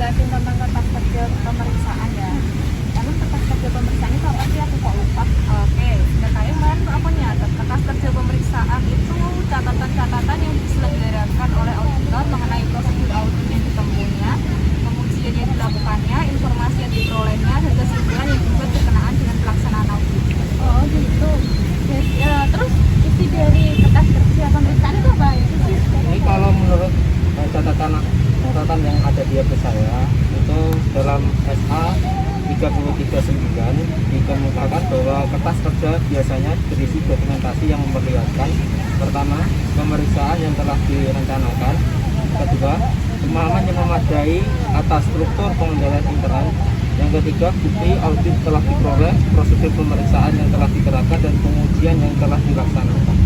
jelasin tentang kertas kerja pemeriksaan ya. Emang kertas kerja pemeriksaan itu apa sih? Aku kok lupa. Oke, sudah kayak kemarin aku nyatet kertas kerja pemeriksaan itu catatan-catatan yang diselenggarakan oleh auditor mengenai prosedur audit yang ditempuhnya, pengujian yang dilakukannya, informasi yang diperolehnya, dan kesimpulan yang dibuat berkenaan dengan pelaksanaan audit. Oh gitu. Terus isi dari kertas kerja pemeriksaan itu apa? Ini kalau menurut catatan yang ada di HP saya itu dalam SA 339 dikemukakan bahwa kertas kerja biasanya berisi dokumentasi yang memperlihatkan pertama, pemeriksaan yang telah direncanakan, kedua, pemahaman yang memadai atas struktur pengendalian intern, yang ketiga, bukti audit telah diperoleh, prosedur pemeriksaan yang telah dikerahkan, dan pengujian yang telah dilaksanakan.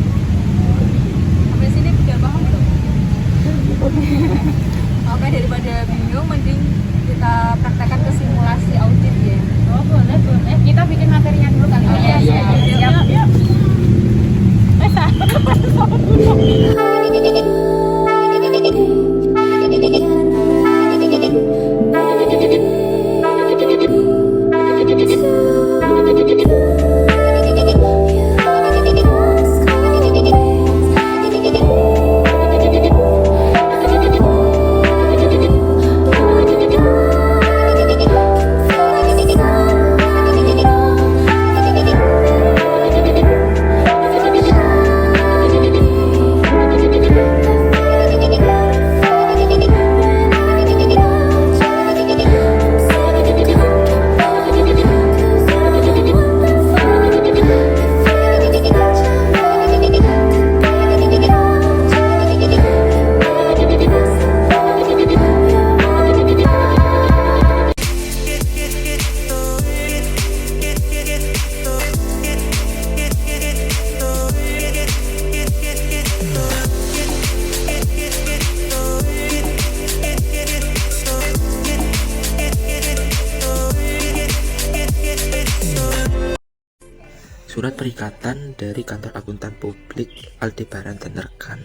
Sampai sini udah paham belum? Oke, daripada bingung mending kita praktekkan ke simulasi audit ya. Oh boleh. Kita bikin materinya dulu kali ya. Siap. Surat perikatan dari Kantor Akuntan Publik Aldebaran dan rekan.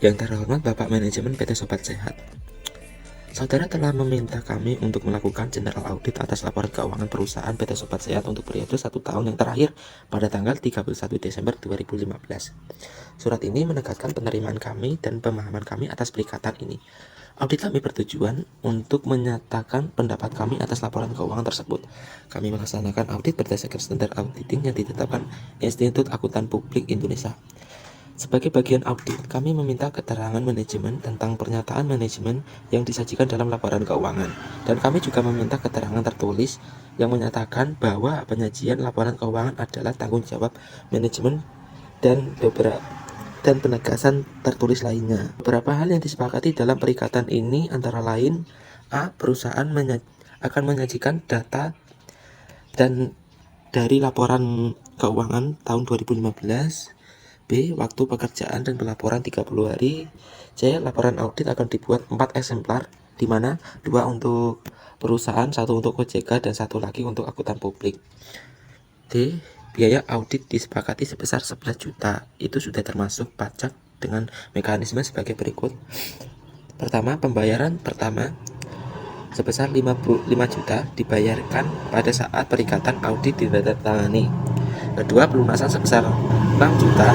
Yang terhormat Bapak Manajemen PT Sobat Sehat, saudara telah meminta kami untuk melakukan general audit atas laporan keuangan perusahaan PT Sobat Sehat untuk periode 1 tahun yang terakhir pada tanggal 31 Desember 2015. Surat ini menegaskan penerimaan kami dan pemahaman kami atas perikatan ini. Audit kami bertujuan untuk menyatakan pendapat kami atas laporan keuangan tersebut. Kami melaksanakan audit berdasarkan standar auditing yang ditetapkan Institut Akuntan Publik Indonesia. Sebagai bagian audit, kami meminta keterangan manajemen tentang pernyataan manajemen yang disajikan dalam laporan keuangan. Dan kami juga meminta keterangan tertulis yang menyatakan bahwa penyajian laporan keuangan adalah tanggung jawab manajemen dan penegasan tertulis lainnya. Beberapa hal yang disepakati dalam perikatan ini antara lain: A. Perusahaan akan menyajikan data dan dari laporan keuangan tahun 2015. B. Waktu pekerjaan dan pelaporan 30 hari. C. Laporan audit akan dibuat 4 eksemplar, di mana 2 untuk perusahaan, 1 untuk OJK, dan 1 lagi untuk akuntan publik. D. Biaya audit disepakati sebesar 11 juta. Itu sudah termasuk pajak dengan mekanisme sebagai berikut. Pertama, pembayaran pertama sebesar 55 juta dibayarkan pada saat perikatan audit ditandatangani. Kedua, pelunasan sebesar 6 juta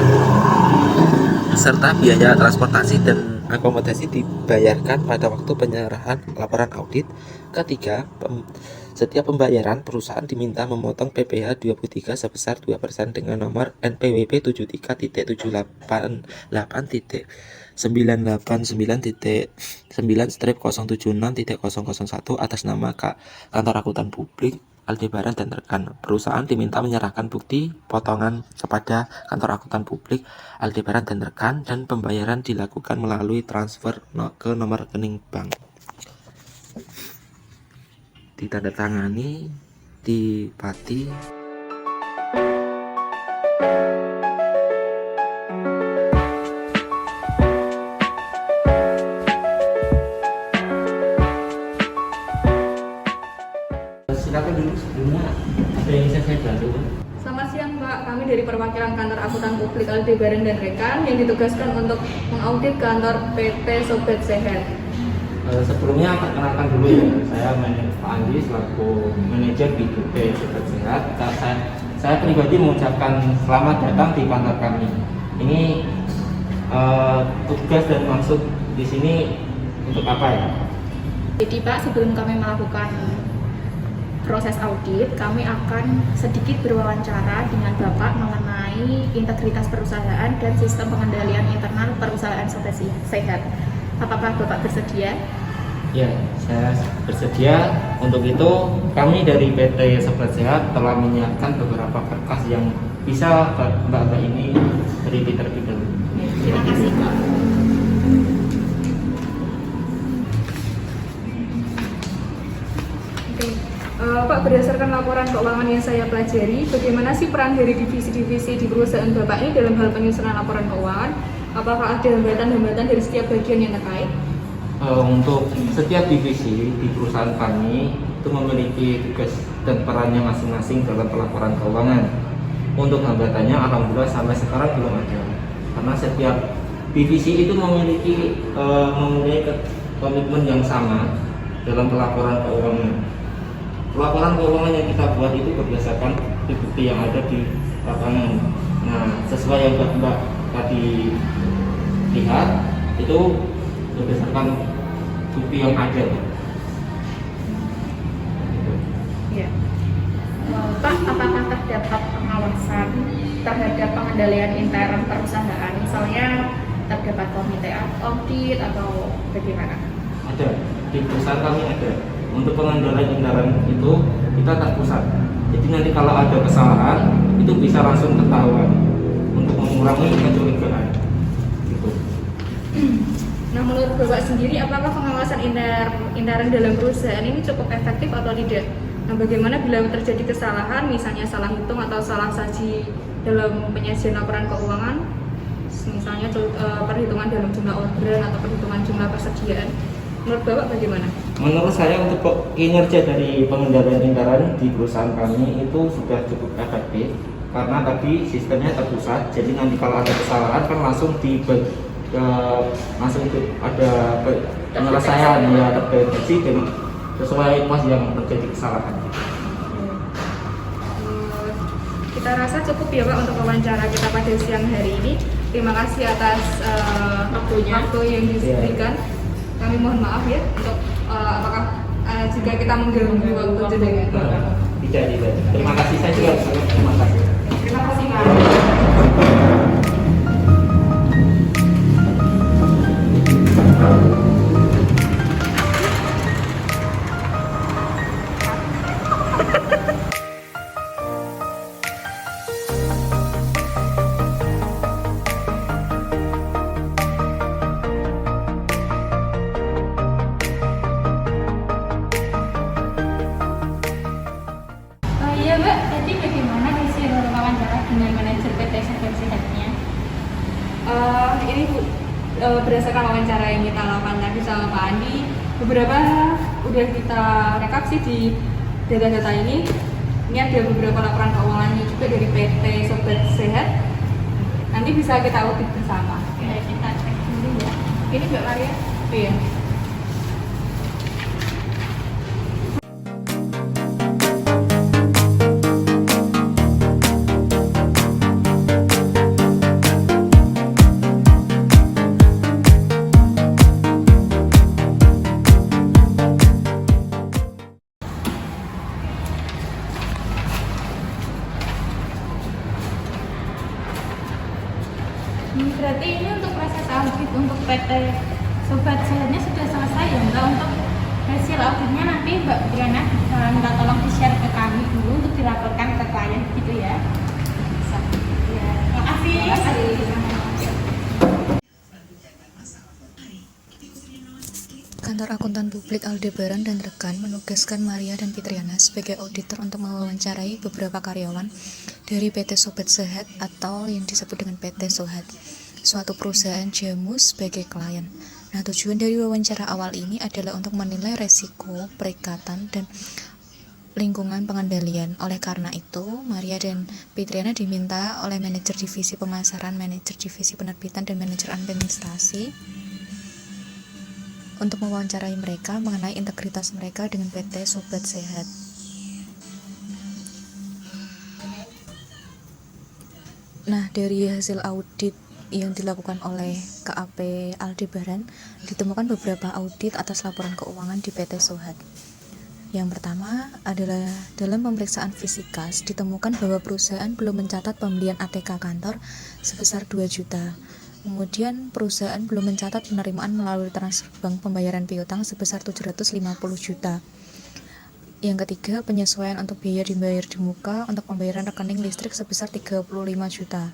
serta biaya transportasi dan akomodasi dibayarkan pada waktu penyerahan laporan audit. Ketiga, setiap pembayaran perusahaan diminta memotong PPh 23 sebesar 2% dengan nomor NPWP 73.989.9/076.001 atas nama Kantor Akuntan Publik Aldebaran dan rekan. Perusahaan diminta menyerahkan bukti potongan kepada Kantor Akuntan Publik Aldebaran dan rekan, dan pembayaran dilakukan melalui transfer ke nomor rekening bank. Ditandatangani di Pati. Silakan dulu sebelumnya ada yang bisa saya bantu. Selamat siang Mbak, kami dari perwakilan Kantor Akuntan Publik Aldebaran dan rekan yang ditugaskan untuk mengaudit kantor PT Sobat Sehat. Sebelumnya perkenalkan dulu ya, saya Pak Andi selaku manajer B2B Sobat Sehat. Saya pribadi mengucapkan selamat datang di kantor kami. Ini tugas dan maksud di sini untuk apa ya? Jadi Pak, sebelum kami melakukan proses audit, kami akan sedikit berwawancara dengan Bapak mengenai integritas perusahaan dan sistem pengendalian internal perusahaan Sobat Sehat. Apakah Bapak bersedia? Ya, saya bersedia. Untuk itu, kami dari PT Sobat Sehat telah menyiapkan beberapa berkas yang bisa Mbak ini teliti terlebih dahulu. Terima kasih Pak. Pak, berdasarkan laporan keuangan yang saya pelajari, bagaimana sih peran dari divisi-divisi di perusahaan Bapak ini dalam hal penyusunan laporan keuangan? Apakah ada hambatan-hambatan dari setiap bagian yang terkait? Untuk setiap divisi di perusahaan kami itu memiliki tugas dan perannya masing-masing dalam pelaporan keuangan. Untuk hambatannya, alhamdulillah sampai sekarang belum ada. Karena setiap divisi itu memiliki komitmen yang sama dalam pelaporan keuangan. Laporan keuangan yang kita buat itu berdasarkan bukti yang ada di lapangan. Nah, sesuai yang Mbak tadi lihat, itu berdasarkan bukti yang ada. Ya. Pak, apakah terdapat pengawasan terhadap pengendalian intern perusahaan? Misalnya terdapat komite audit atau bagaimana? Ada, di perusahaan kami ada. Untuk pengendalian intern itu kita terpusat. Jadi nanti kalau ada kesalahan itu bisa langsung ketahuan untuk mengurangi kecurigaan. Gitu. Nah, menurut Bapak sendiri, apakah pengawasan intern dalam perusahaan ini cukup efektif atau tidak? Nah, bagaimana bila terjadi kesalahan, misalnya salah hitung atau salah saji dalam penyajian laporan keuangan, misalnya perhitungan dalam jumlah orderan atau perhitungan jumlah persediaan? Menurut Bapak bagaimana? Menurut saya untuk kinerja dari pengendalian intern di perusahaan kami itu sudah cukup efektif karena tadi sistemnya terpusat. Jadi nanti kalau ada kesalahan kan langsung ada penyelesaian ya terdeteksi dan sesuai pos yang terjadi kesalahan. Kita rasa cukup ya Pak untuk wawancara kita pada siang hari ini. Terima kasih atas waktu yang diberikan. Kami mohon maaf ya untuk apakah jika kita mengganggu waktu jenengan. Tidak. Terima kasih, saya juga terima kasih. Terima kasih Pak. Iya Mbak, tadi bagaimana hasil wawancara dengan manajer PT Sobat Sehatnya? Ini Bu, berdasarkan wawancara yang kita lakukan tadi sama Pak Andi, beberapa udah kita rekap sih di data-data ini. Ini ada beberapa laporan keuangannya juga dari PT Sobat Sehat. Nanti bisa kita audit bersama. Ya, kita cek dulu ya. Ini Mbak Maria? Iya. Berarti ini untuk proses audit untuk PT Sobat Sehatnya sudah selesai ya Mbak. Untuk hasil auditnya nanti Mbak Briana minta tolong di-share ke kami dulu untuk dilaporkan ke klien gitu ya. Ya, terima kasih. Kantor Akuntan Publik Aldebaran dan rekan menugaskan Maria dan Fitriana sebagai auditor untuk mewawancarai beberapa karyawan dari PT Sobat Sehat atau yang disebut dengan PT Sohat, suatu perusahaan jamu sebagai klien. Nah, tujuan dari wawancara awal ini adalah untuk menilai resiko, perikatan, dan lingkungan pengendalian. Oleh karena itu, Maria dan Fitriana diminta oleh manajer divisi pemasaran, manajer divisi penerbitan, dan manajer administrasi untuk mewawancarai mereka mengenai integritas mereka dengan PT Sobat Sehat. Nah, dari hasil audit yang dilakukan oleh KAP Aldebaran, ditemukan beberapa audit atas laporan keuangan di PT Sohat. Yang pertama adalah dalam pemeriksaan Fisikas ditemukan bahwa perusahaan belum mencatat pembelian ATK kantor sebesar 2 juta. Kemudian perusahaan belum mencatat penerimaan melalui transfer bank pembayaran piutang sebesar 750 juta. Yang ketiga, penyesuaian untuk biaya dibayar di muka untuk pembayaran rekening listrik sebesar 35 juta.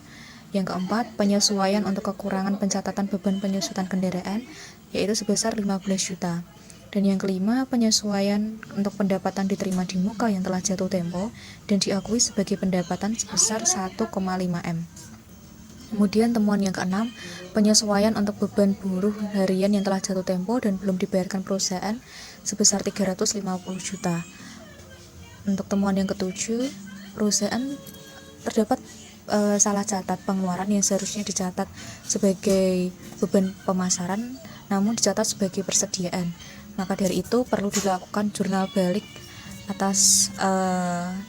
Yang keempat, penyesuaian untuk kekurangan pencatatan beban penyusutan kendaraan yaitu sebesar 15 juta. Dan yang kelima, penyesuaian untuk pendapatan diterima di muka yang telah jatuh tempo dan diakui sebagai pendapatan sebesar 1,5 M. Kemudian temuan yang keenam, penyesuaian untuk beban buruh harian yang telah jatuh tempo dan belum dibayarkan perusahaan sebesar 350 juta. Untuk temuan yang ketujuh, perusahaan terdapat salah catat pengeluaran yang seharusnya dicatat sebagai beban pemasaran namun dicatat sebagai persediaan. Maka dari itu perlu dilakukan jurnal balik atas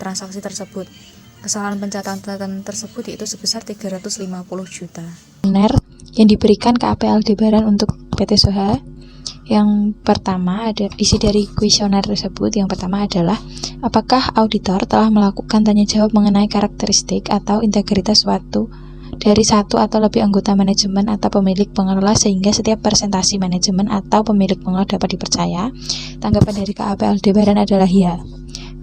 transaksi tersebut. Kesalahan pencatatan tersebut yaitu sebesar 350 juta. Kuesioner yang diberikan KAP Aldebaran untuk PT Soha. Yang pertama ada isi dari kuesioner tersebut. Yang pertama adalah apakah auditor telah melakukan tanya jawab mengenai karakteristik atau integritas suatu dari satu atau lebih anggota manajemen atau pemilik pengelola sehingga setiap presentasi manajemen atau pemilik pengelola dapat dipercaya. Tanggapan dari KAP Aldebaran adalah ya.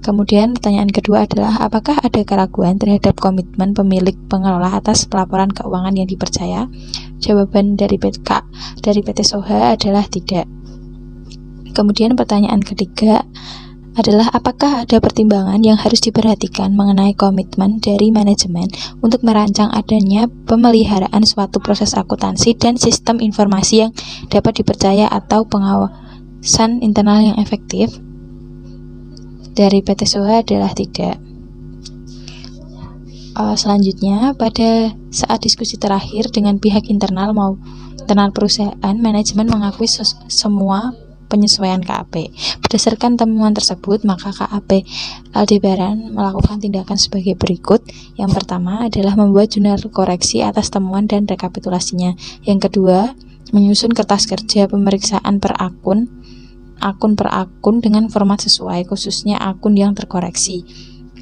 Kemudian pertanyaan kedua adalah apakah ada keraguan terhadap komitmen pemilik pengelola atas pelaporan keuangan yang dipercaya? Jawaban dari PT Soha adalah tidak. Kemudian pertanyaan ketiga adalah apakah ada pertimbangan yang harus diperhatikan mengenai komitmen dari manajemen untuk merancang adanya pemeliharaan suatu proses akuntansi dan sistem informasi yang dapat dipercaya atau pengawasan internal yang efektif? Dari PT Soha adalah tidak. Selanjutnya, pada saat diskusi terakhir dengan pihak internal perusahaan, manajemen mengakui semua penyesuaian KAP. Berdasarkan temuan tersebut, maka KAP Aldebaran melakukan tindakan sebagai berikut. Yang pertama adalah membuat jurnal koreksi atas temuan dan rekapitulasinya. Yang kedua, menyusun kertas kerja pemeriksaan per akun per akun dengan format sesuai, khususnya akun yang terkoreksi.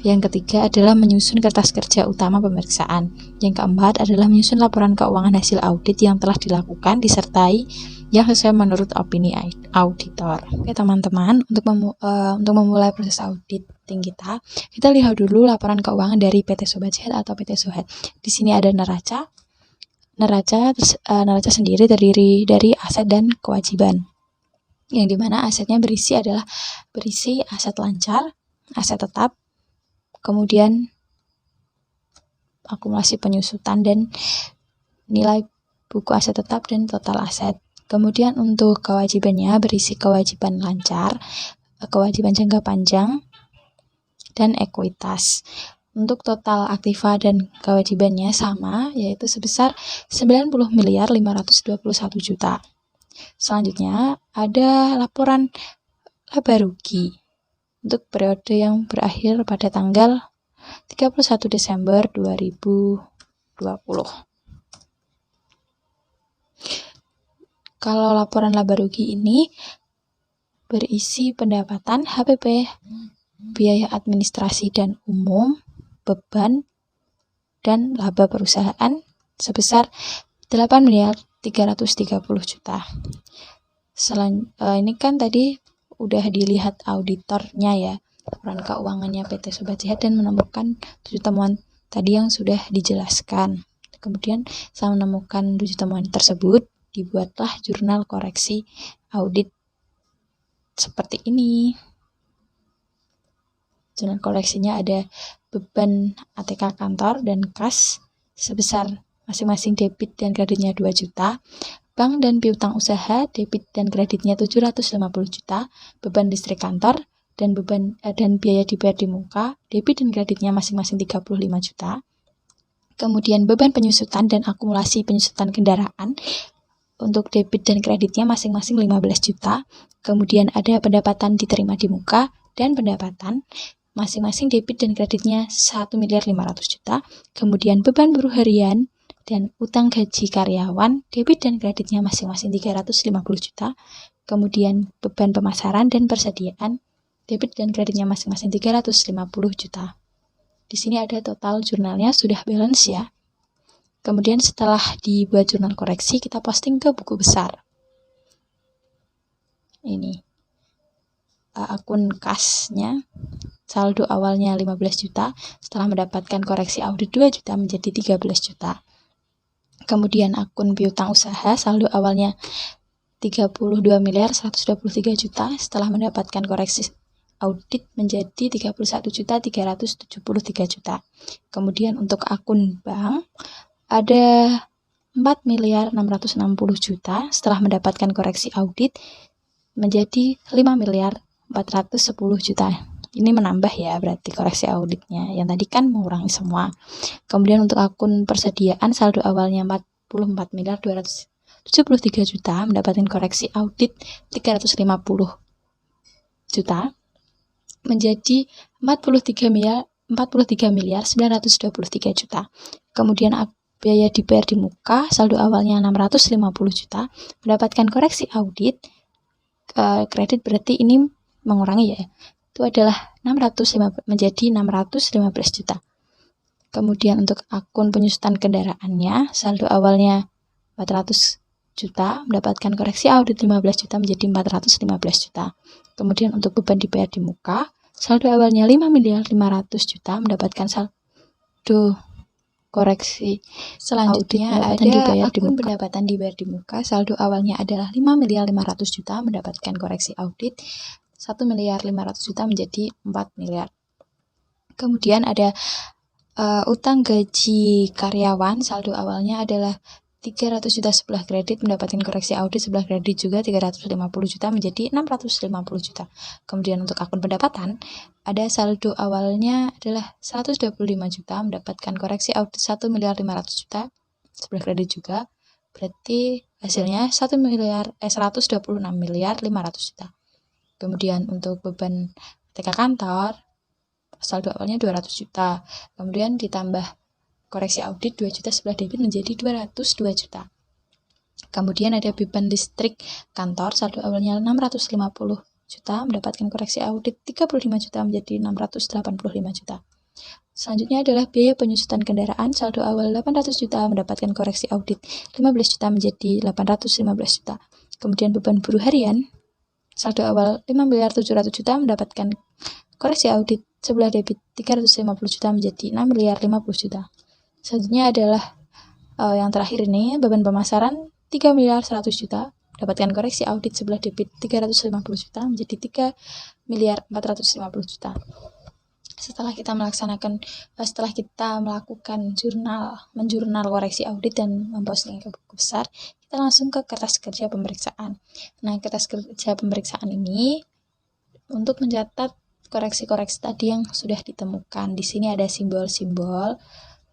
Yang ketiga adalah menyusun kertas kerja utama pemeriksaan. Yang keempat adalah menyusun laporan keuangan hasil audit yang telah dilakukan disertai yang sesuai menurut opini auditor. Oke teman-teman, untuk memulai proses auditing kita lihat dulu laporan keuangan dari PT Sobat Sehat atau PT Sohat. Di sini ada neraca. Neraca sendiri terdiri dari aset dan kewajiban. Yang dimana asetnya berisi aset lancar, aset tetap, kemudian akumulasi penyusutan dan nilai buku aset tetap dan total aset. Kemudian untuk kewajibannya berisi kewajiban lancar, kewajiban jangka panjang, dan ekuitas. Untuk total aktiva dan kewajibannya sama, yaitu sebesar 90.521 juta. Selanjutnya ada laporan laba rugi untuk periode yang berakhir pada tanggal 31 Desember 2020. Kalau laporan laba rugi ini berisi pendapatan HPP, biaya administrasi dan umum, beban, dan laba perusahaan sebesar 8.330 juta. Ini kan tadi udah dilihat auditornya ya, laporan keuangannya PT Sobat Sehat dan menemukan 7 temuan tadi yang sudah dijelaskan. Kemudian setelah menemukan 7 temuan tersebut, dibuatlah jurnal koreksi audit seperti ini. Jurnal koreksinya ada beban ATK kantor dan kas sebesar masing-masing debit dan kreditnya 2 juta, bank dan piutang usaha debit dan kreditnya 750 juta, beban listrik kantor dan biaya dibayar di muka debit dan kreditnya masing-masing 35 juta. Kemudian beban penyusutan dan akumulasi penyusutan kendaraan untuk debit dan kreditnya masing-masing 15 juta. Kemudian ada pendapatan diterima di muka dan pendapatan masing-masing debit dan kreditnya 1.500.000 juta. Kemudian beban buruh harian dan utang gaji karyawan, debit dan kreditnya masing-masing 350 juta. Kemudian beban pemasaran dan persediaan, debit dan kreditnya masing-masing 350 juta. Di sini ada total jurnalnya, sudah balance ya. Kemudian setelah dibuat jurnal koreksi, kita posting ke buku besar. Ini akun kasnya, saldo awalnya 15 juta, setelah mendapatkan koreksi audit 2 juta menjadi 13 juta. Kemudian akun piutang usaha, saldo awalnya 32.123 juta, setelah mendapatkan koreksi audit menjadi 31.373 juta. Kemudian untuk akun bank, ada 4.660 juta, setelah mendapatkan koreksi audit menjadi 5.410 juta. Ini menambah ya, berarti koreksi auditnya. Yang tadi kan mengurangi semua. Kemudian untuk akun persediaan, saldo awalnya 44.273 juta, mendapatkan koreksi audit 350 juta menjadi 43.923 juta. Kemudian biaya dibayar di muka, saldo awalnya 650 juta, mendapatkan koreksi audit kredit, berarti ini mengurangi ya, itu adalah 605 menjadi 615 juta. Kemudian untuk akun penyusutan kendaraannya, saldo awalnya 400 juta, mendapatkan koreksi audit 15 juta menjadi 415 juta. Kemudian untuk beban dibayar di muka, saldo awalnya 5.500 juta, mendapatkan saldo koreksi. Selanjutnya ada akun pendapatan dibayar di muka, saldo awalnya adalah 5.500 juta, mendapatkan koreksi audit 1.500 juta menjadi 4 miliar. Kemudian ada utang gaji karyawan, saldo awalnya adalah 300 juta sebelah kredit, mendapatkan koreksi audit sebelah kredit juga 350 juta menjadi 650 juta. Kemudian untuk akun pendapatan, ada saldo awalnya adalah 125 juta, mendapatkan koreksi audit 1.500 juta sebelah kredit juga, berarti hasilnya 126.500 juta. Kemudian untuk beban TK kantor, saldo awalnya 200 juta, kemudian ditambah koreksi audit 2 juta sebelah debit menjadi 202 juta. Kemudian ada beban listrik kantor, saldo awalnya 650 juta, mendapatkan koreksi audit 35 juta menjadi 685 juta. Selanjutnya adalah biaya penyusutan kendaraan, saldo awal 800 juta, mendapatkan koreksi audit 15 juta menjadi 815 juta. Kemudian beban buruh harian, saldo awal 5.700 juta, mendapatkan koreksi audit sebelah debit 350 juta menjadi 6.050 juta. Selanjutnya adalah yang terakhir ini, beban pemasaran 3.100 juta, dapatkan koreksi audit sebelah debit 350 juta menjadi 3.450 juta. Setelah kita melakukan menjurnal koreksi audit dan memposting ke buku besar, kita langsung ke kertas kerja pemeriksaan. Nah, kertas kerja pemeriksaan ini untuk mencatat koreksi-koreksi tadi yang sudah ditemukan. Di sini ada simbol-simbol.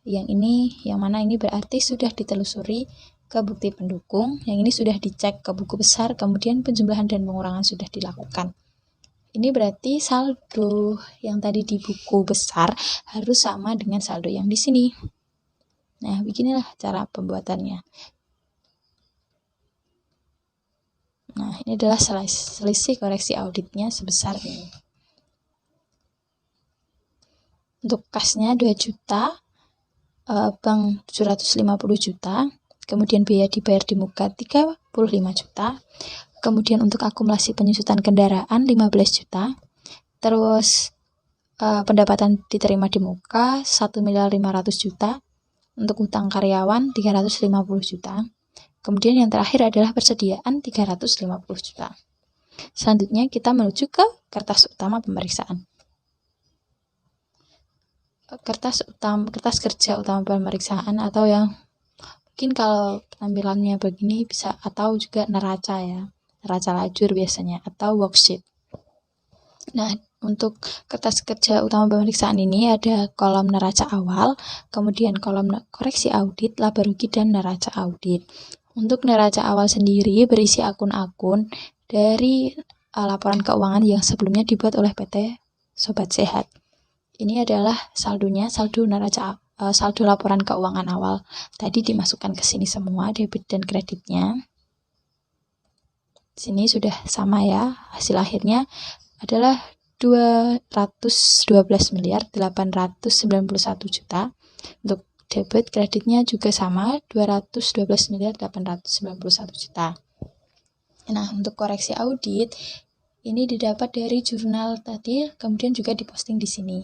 Yang mana ini berarti sudah ditelusuri ke bukti pendukung, yang ini sudah dicek ke buku besar, kemudian penjumlahan dan pengurangan sudah dilakukan. Ini berarti saldo yang tadi di buku besar harus sama dengan saldo yang di sini. Nah, beginilah cara pembuatannya. Nah, ini adalah selisih koreksi auditnya sebesar ini. Untuk kasnya 2 juta, bank 750 juta, kemudian biaya dibayar di muka 35 juta, kemudian untuk akumulasi penyusutan kendaraan 15 juta, terus pendapatan diterima di muka 1.500 juta, untuk utang karyawan 350 juta, kemudian yang terakhir adalah persediaan 350 juta. Selanjutnya kita menuju ke kertas utama pemeriksaan. Kertas kerja utama pemeriksaan, atau yang mungkin kalau tampilannya begini bisa, atau juga neraca ya, neraca lajur biasanya, atau worksheet. Nah, untuk kertas kerja utama pemeriksaan ini ada kolom neraca awal, kemudian kolom koreksi audit, laba rugi, dan neraca audit. Untuk neraca awal sendiri berisi akun-akun dari laporan keuangan yang sebelumnya dibuat oleh PT Sobat Sehat. Ini adalah saldonya, saldo laporan keuangan awal. Tadi dimasukkan ke sini semua debit dan kreditnya. Sini sudah sama ya. Hasil akhirnya adalah 212.891 juta. Untuk debit kreditnya juga sama, 212.891 juta. Nah, untuk koreksi audit ini didapat dari jurnal tadi, kemudian juga diposting di sini.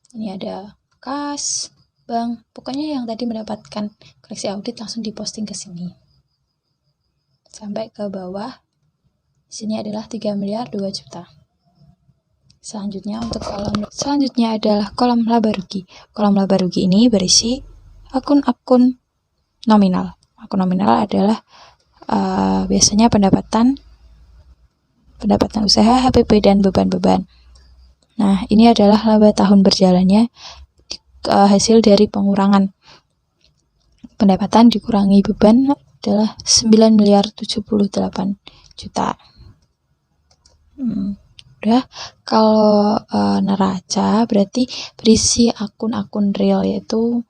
Ini ada kas, bank, pokoknya yang tadi mendapatkan koreksi audit langsung diposting ke sini. Sampai ke bawah, sini adalah 3 miliar 2 juta. Selanjutnya adalah kolom laba rugi. Kolom laba rugi ini berisi akun-akun nominal. Akun nominal adalah biasanya pendapatan usaha, HPP, dan beban-beban. Nah, ini adalah laba tahun berjalannya hasil dari pengurangan pendapatan dikurangi beban adalah 9 miliar 78 juta. Udah, kalau neraca berarti berisi akun-akun real, yaitu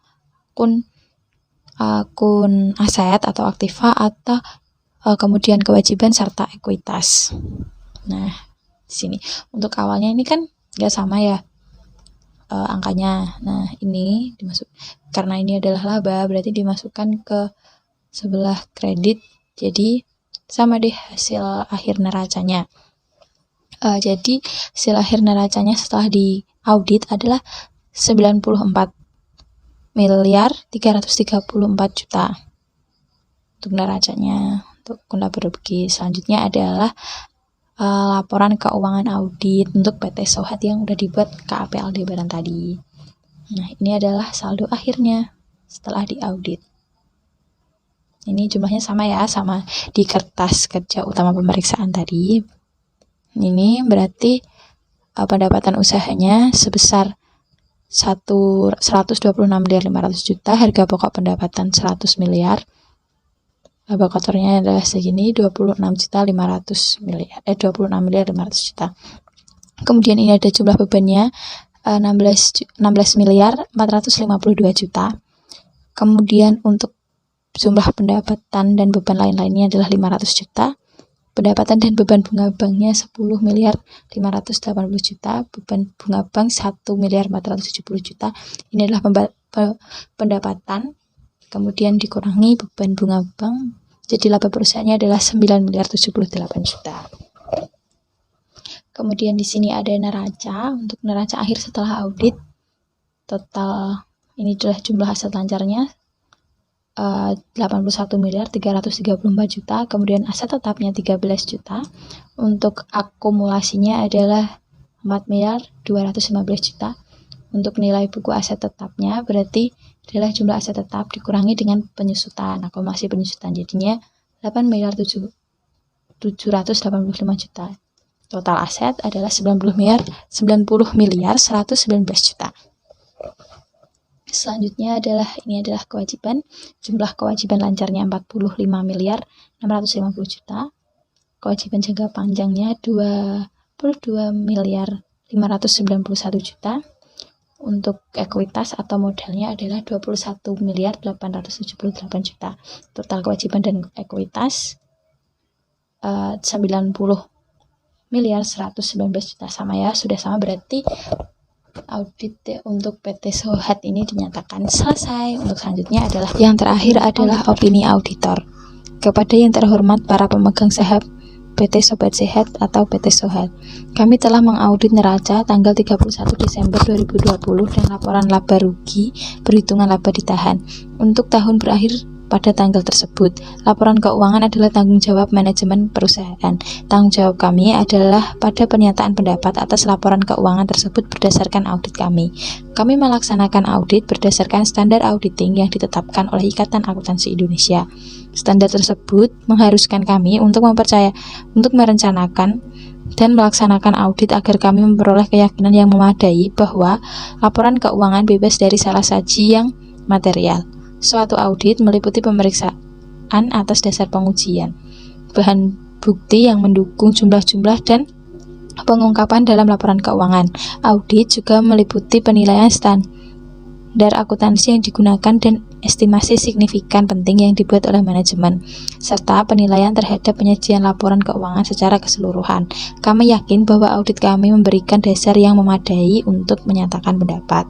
akun aset atau aktiva atau kemudian kewajiban serta ekuitas. Nah, di sini untuk awalnya ini kan nggak sama ya angkanya. Nah, ini karena ini adalah laba, berarti dimasukkan ke sebelah kredit, jadi sama deh hasil akhir neracanya. Jadi hasil akhir neracanya setelah di audit adalah 94 miliar 334 juta untuk neracanya. Untuk laba rugi selanjutnya adalah laporan keuangan audit untuk PT Sohat yang udah dibuat KAP Aldebaran tadi. Nah, ini adalah saldo akhirnya setelah diaudit. Ini jumlahnya sama ya, sama di kertas kerja utama pemeriksaan tadi. Ini berarti pendapatan usahanya sebesar 126 miliar 500 juta, harga pokok pendapatan 100 miliar. Laba kotornya adalah segini, 26 miliar 500 juta. Kemudian ini ada jumlah bebannya 16 miliar 452 juta. Kemudian untuk jumlah pendapatan dan beban lain-lainnya adalah 500 juta. Pendapatan dan beban bunga banknya 10 miliar 580 juta. Beban bunga bank 1 miliar 470 juta. Ini adalah pendapatan. Kemudian dikurangi beban bunga bank, jadi laba perusahaannya adalah 9 miliar 78 juta. Kemudian di sini ada neraca. Untuk neraca akhir setelah audit, total ini adalah jumlah aset lancarnya 81 miliar 334 juta. Kemudian aset tetapnya 13 juta. Untuk akumulasinya adalah 4 miliar 215 juta. Untuk nilai buku aset tetapnya berarti adalah jumlah aset tetap dikurangi dengan penyusutan, akumulasi penyusutan, jadinya 8 miliar 785 juta. Total aset adalah 90 miliar 119 juta. Selanjutnya ini adalah kewajiban. Jumlah kewajiban lancarnya 45 miliar 650 juta. Kewajiban jangka panjangnya 22 miliar 591 juta. Untuk ekuitas atau modalnya adalah 21 miliar 878 juta. Total kewajiban dan ekuitas 90 miliar 119 juta. Sama ya, sudah sama, berarti audit untuk PT Sohat ini dinyatakan selesai. Untuk selanjutnya adalah yang terakhir adalah opini auditor. Kepada yang terhormat para pemegang saham PT Sobat Sehat atau PT Sohat, kami telah mengaudit neraca tanggal 31 Desember 2020 dan laporan laba rugi perhitungan laba ditahan untuk tahun berakhir pada tanggal tersebut. Laporan keuangan adalah tanggung jawab manajemen perusahaan. Tanggung jawab kami adalah pada pernyataan pendapat atas laporan keuangan tersebut berdasarkan audit kami. Kami melaksanakan audit berdasarkan standar auditing yang ditetapkan oleh Ikatan Akuntansi Indonesia. Standar tersebut mengharuskan kami untuk merencanakan dan melaksanakan audit agar kami memperoleh keyakinan yang memadai bahwa laporan keuangan bebas dari salah saji yang material. Suatu audit meliputi pendataan atas dasar pengujian, bahan bukti yang mendukung jumlah-jumlah dan pengungkapan dalam laporan keuangan. Audit juga meliputi penilaian standar akuntansi yang digunakan dan estimasi signifikan penting yang dibuat oleh manajemen, serta penilaian terhadap penyajian laporan keuangan secara keseluruhan. Kami yakin bahwa audit kami memberikan dasar yang memadai untuk menyatakan pendapat.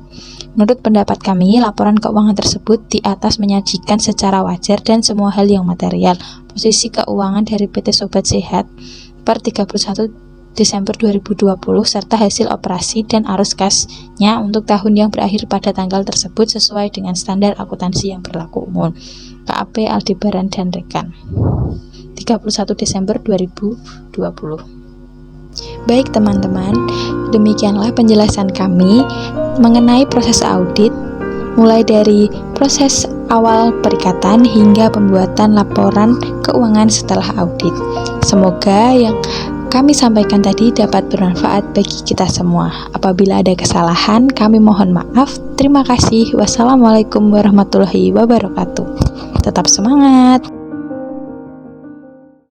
Menurut pendapat kami, laporan keuangan tersebut di atas menyajikan secara wajar dan semua hal yang material, posisi keuangan dari PT Sobat Sehat per 31 Desember 2020 serta hasil operasi dan arus kasnya untuk tahun yang berakhir pada tanggal tersebut sesuai dengan standar akuntansi yang berlaku umum. KAP Aldebaran dan Rekan 31 Desember 2020. Baik teman-teman, demikianlah penjelasan kami mengenai proses audit, mulai dari proses awal perikatan hingga pembuatan laporan keuangan setelah audit. Semoga yang kami sampaikan tadi dapat bermanfaat bagi kita semua. Apabila ada kesalahan, kami mohon maaf. Terima kasih. Wassalamualaikum warahmatullahi wabarakatuh. Tetap semangat.